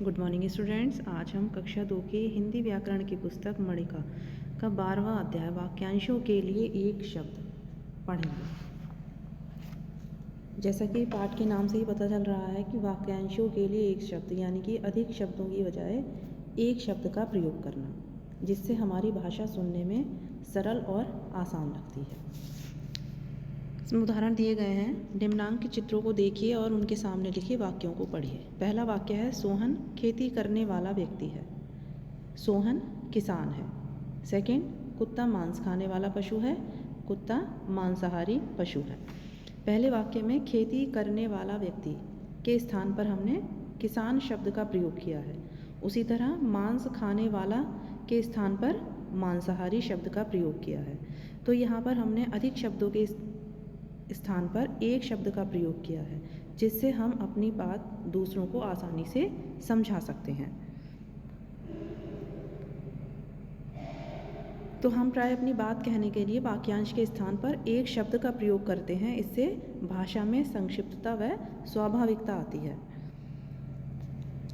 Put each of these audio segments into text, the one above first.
Good morning students. आज हम कक्षा 2 के हिंदी व्याकरण की पुस्तक मणिका का 12वां अध्याय वाक्यांशों के लिए एक शब्द पढ़ेंगे। जैसा कि पाठ के नाम से ही पता चल रहा है कि वाक्यांशों के लिए एक शब्द यानी कि अधिक शब्दों की बजाय एक शब्द का प्रयोग करना, जिससे हमारी भाषा सुनने में सरल और आसान लगती है। इसमें उदाहरण दिए गए हैं। निम्नांकित चित्रों को देखिए और उनके सामने लिखे वाक्यों को पढ़िए। पहला वाक्य है, सोहन खेती करने वाला व्यक्ति है। सोहन किसान है। सेकंड, कुत्ता मांस खाने वाला पशु है। कुत्ता मांसाहारी पशु है। पहले वाक्य में खेती करने वाला व्यक्ति के स्थान पर हमने किसान शब्द का प्रयोग किया है। उसी तरह मांस खाने वाला के स्थान पर मांसाहारी शब्द का प्रयोग किया है। तो यहाँ पर हमने अधिक शब्दों के स्थान पर एक शब्द का प्रयोग किया है, जिससे हम अपनी बात दूसरों को आसानी से समझा सकते हैं। तो हम प्राय अपनी बात कहने के लिए वाक्यांश के स्थान पर एक शब्द का प्रयोग करते हैं। इससे भाषा में संक्षिप्तता व स्वाभाविकता आती है।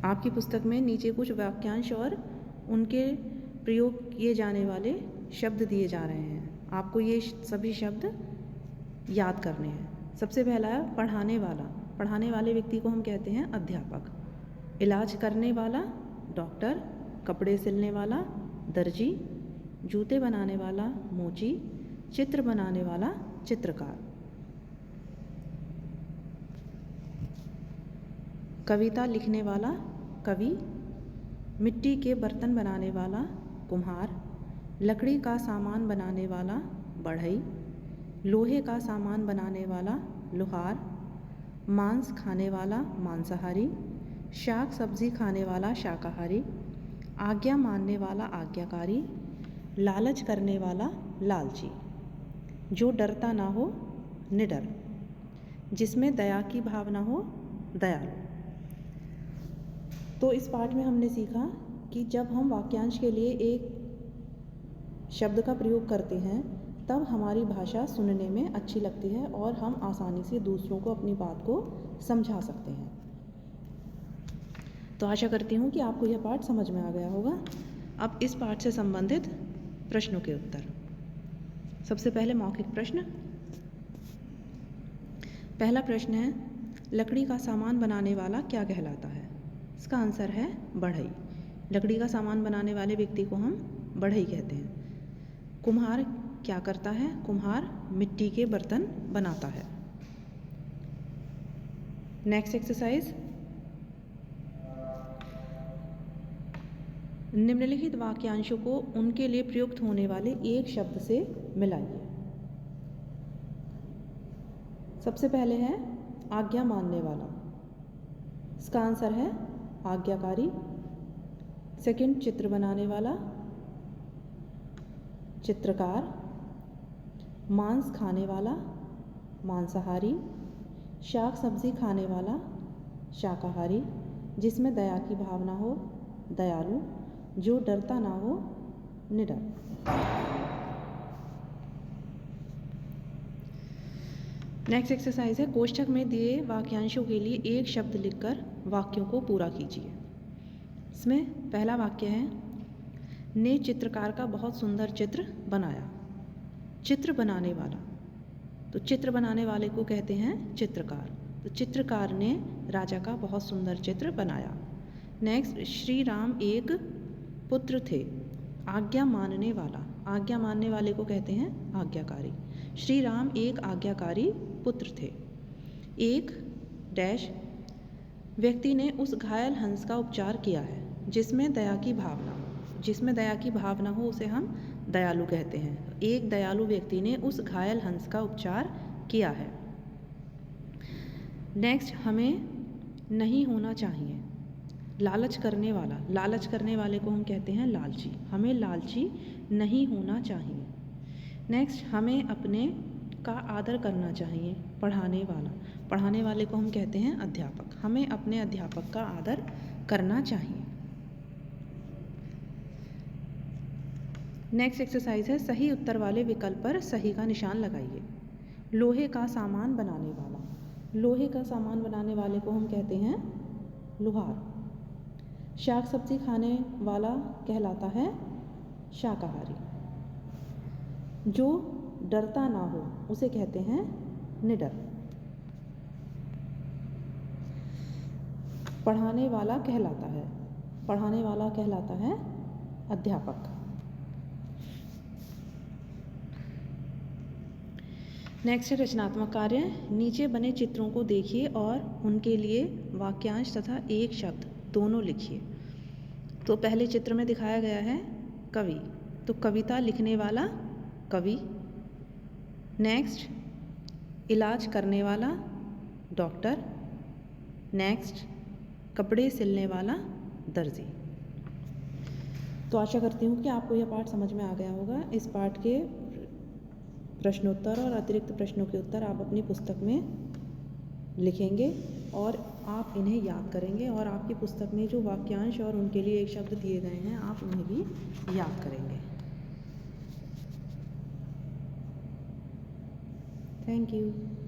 आपकी पुस्तक में नीचे कुछ वाक्यांश और उनके प्रयोग किए जाने वाले शब्द दिए जा रहे हैं। आपको ये सभी शब्द याद करने हैं। सबसे पहला है पढ़ाने वाला। पढ़ाने वाले व्यक्ति को हम कहते हैं अध्यापक। इलाज करने वाला डॉक्टर। कपड़े सिलने वाला दर्जी। जूते बनाने वाला मोची। चित्र बनाने वाला चित्रकार। कविता लिखने वाला कवि। मिट्टी के बर्तन बनाने वाला कुम्हार। लकड़ी का सामान बनाने वाला बढ़ई। लोहे का सामान बनाने वाला लोहार। मांस खाने वाला मांसाहारी। शाक सब्जी खाने वाला शाकाहारी। आज्ञा मानने वाला आज्ञाकारी। लालच करने वाला लालची। जो डरता ना हो निडर। जिसमें दया की भावना हो दयालु। तो इस पाठ में हमने सीखा कि जब हम वाक्यांश के लिए एक शब्द का प्रयोग करते हैं तब हमारी भाषा सुनने में अच्छी लगती है और हम आसानी से दूसरों को अपनी बात को समझा सकते हैं। तो आशा करती हूँ कि आपको यह पाठ समझ में आ गया होगा। अब इस पाठ से संबंधित प्रश्नों के उत्तर। सबसे पहले मौखिक प्रश्न। पहला प्रश्न है, लकड़ी का सामान बनाने वाला क्या कहलाता है? इसका आंसर है बढ़ई। लकड़ी का सामान बनाने वाले व्यक्ति को हम बढ़ई कहते हैं। कुम्हार क्या करता है? कुम्हार मिट्टी के बर्तन बनाता है। नेक्स्ट एक्सरसाइज, निम्नलिखित वाक्यांशों को उनके लिए प्रयुक्त होने वाले एक शब्द से मिलाइए। सबसे पहले है आज्ञा मानने वाला। इसका आंसर है आज्ञाकारी। सेकंड, चित्र बनाने वाला चित्रकार। मांस खाने वाला मांसाहारी। शाक सब्जी खाने वाला शाकाहारी। जिसमें दया की भावना हो दयालु। जो डरता ना हो निडर। नेक्स्ट एक्सरसाइज है, कोष्ठक में दिए वाक्यांशों के लिए एक शब्द लिखकर वाक्यों को पूरा कीजिए। इसमें पहला वाक्य है, ने चित्रकार का बहुत सुंदर चित्र बनाया। चित्र बनाने वाला, तो चित्र बनाने वाले को कहते हैं चित्रकार। तो चित्रकार ने राजा का बहुत सुंदर चित्र बनाया। नेक्स्ट, श्री राम एक पुत्र थे। आज्ञा मानने वाला, आज्ञा मानने वाले को कहते हैं आज्ञाकारी। श्री राम एक आज्ञाकारी पुत्र थे। एक डैश व्यक्ति ने उस घायल हंस का उपचार किया है जिसमें दया की भावना हो। जिसमें दया की भावना हो उसे हम दयालु कहते हैं। एक दयालु व्यक्ति ने उस घायल हंस का उपचार किया है। नेक्स्ट, हमें नहीं होना चाहिए। लालच करने वाला, लालच करने वाले को हम कहते हैं लालची। हमें लालची नहीं होना चाहिए। नेक्स्ट, हमें अपने का आदर करना चाहिए। पढ़ाने वाला, पढ़ाने वाले को हम कहते हैं अध्यापक। हमें अपने अध्यापक का आदर करना चाहिए। नेक्स्ट एक्सरसाइज है, सही उत्तर वाले विकल्प पर सही का निशान लगाइए। लोहे का सामान बनाने वाला, लोहे का सामान बनाने वाले को हम कहते हैं लोहार। शाक सब्जी खाने वाला कहलाता है शाकाहारी। जो डरता ना हो उसे कहते हैं निडर। पढ़ाने वाला कहलाता है अध्यापक। नेक्स्ट है रचनात्मक कार्य। नीचे बने चित्रों को देखिए और उनके लिए वाक्यांश तथा एक शब्द दोनों लिखिए। तो पहले चित्र में दिखाया गया है कवि, तो कविता लिखने वाला कवि। नेक्स्ट इलाज करने वाला डॉक्टर। नेक्स्ट कपड़े सिलने वाला दर्जी। तो आशा करती हूँ कि आपको यह पाठ समझ में आ गया होगा। इस पाठ के प्रश्नोत्तर और अतिरिक्त प्रश्नों के उत्तर आप अपनी पुस्तक में लिखेंगे और आप इन्हें याद करेंगे, और आपकी पुस्तक में जो वाक्यांश और उनके लिए एक शब्द दिए गए हैं आप उन्हें भी याद करेंगे। Thank you.